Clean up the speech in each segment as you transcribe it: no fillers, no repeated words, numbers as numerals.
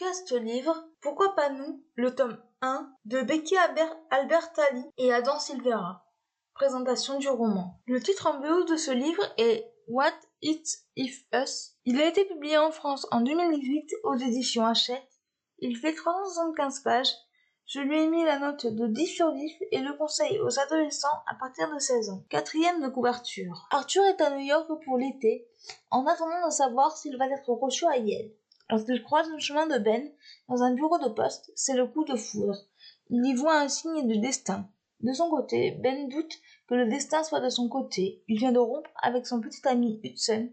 reste livre Pourquoi pas nous, le tome 1 de Becky Albertalli et Adam Silvera. Présentation du roman. Le titre en VO de ce livre est What It's If Us. Il a été publié en France en 2018 aux éditions Hachette. Il fait 375 pages. Je lui ai mis la note de 10 sur 10 et le conseille aux adolescents à partir de 16 ans. 4e de couverture. Arthur est à New York pour l'été, en attendant de savoir s'il va être reçu à Yale. Lorsqu'il croise le chemin de Ben dans un bureau de poste, c'est le coup de foudre. Il y voit un signe de destin. De son côté, Ben doute que le destin soit de son côté. Il vient de rompre avec son petit ami Hudson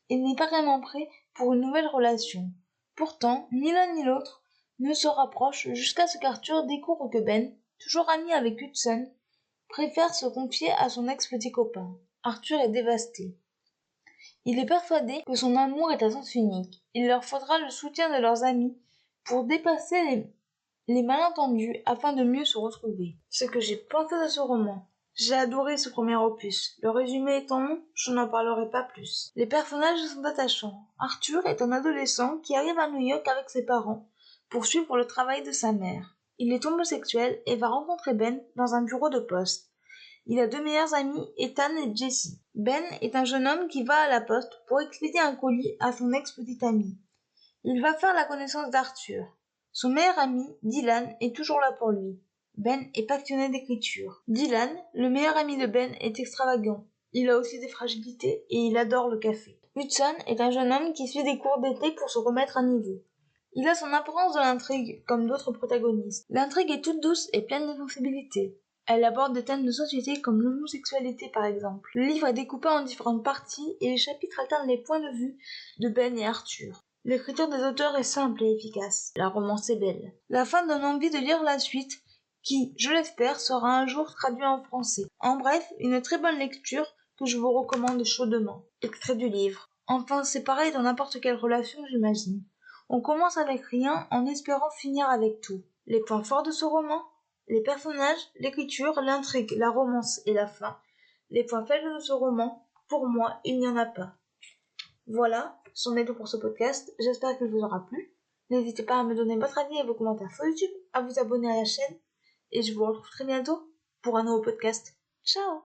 et n'est pas vraiment prêt pour une nouvelle relation. Pourtant, ni l'un ni l'autre ne se rapprochent jusqu'à ce qu'Arthur découvre que Ben, toujours ami avec Hudson, préfère se confier à son ex-petit copain. Arthur est dévasté. Il est persuadé que son amour est à sens unique. Il leur faudra le soutien de leurs amis pour dépasser les malentendus afin de mieux se retrouver. Ce que j'ai pensé de ce roman. J'ai adoré ce premier opus. Le résumé étant long, je n'en parlerai pas plus. Les personnages sont attachants. Arthur est un adolescent qui arrive à New York avec ses parents pour suivre le travail de sa mère. Il est homosexuel et va rencontrer Ben dans un bureau de poste. Il a deux meilleurs amis, Ethan et Jesse. Ben est un jeune homme qui va à la poste pour expédier un colis à son ex-petite amie. Il va faire la connaissance d'Arthur. Son meilleur ami, Dylan, est toujours là pour lui. Ben est passionné d'écriture. Dylan, le meilleur ami de Ben, est extravagant. Il a aussi des fragilités et il adore le café. Hudson est un jeune homme qui suit des cours d'été pour se remettre à niveau. Il a son apparence de l'intrigue, comme d'autres protagonistes. L'intrigue est toute douce et pleine de sensibilité. Elle aborde des thèmes de société comme l'homosexualité par exemple. Le livre est découpé en différentes parties et les chapitres alternent les points de vue de Ben et Arthur. L'écriture des auteurs est simple et efficace. La romance est belle. La fin donne envie de lire la suite, qui, je l'espère, sera un jour traduit en français. En bref, une très bonne lecture que je vous recommande chaudement. Extrait du livre. Enfin, c'est pareil dans n'importe quelle relation, j'imagine. On commence avec rien en espérant finir avec tout. Les points forts de ce roman? Les personnages, l'écriture, l'intrigue, la romance et la fin. Les points faibles de ce roman? Pour moi, il n'y en a pas. Voilà, c'en est tout pour ce podcast. J'espère qu'il vous aura plu. N'hésitez pas à me donner votre avis et vos commentaires sur YouTube, à vous abonner à la chaîne. Et je vous retrouve très bientôt pour un nouveau podcast. Ciao!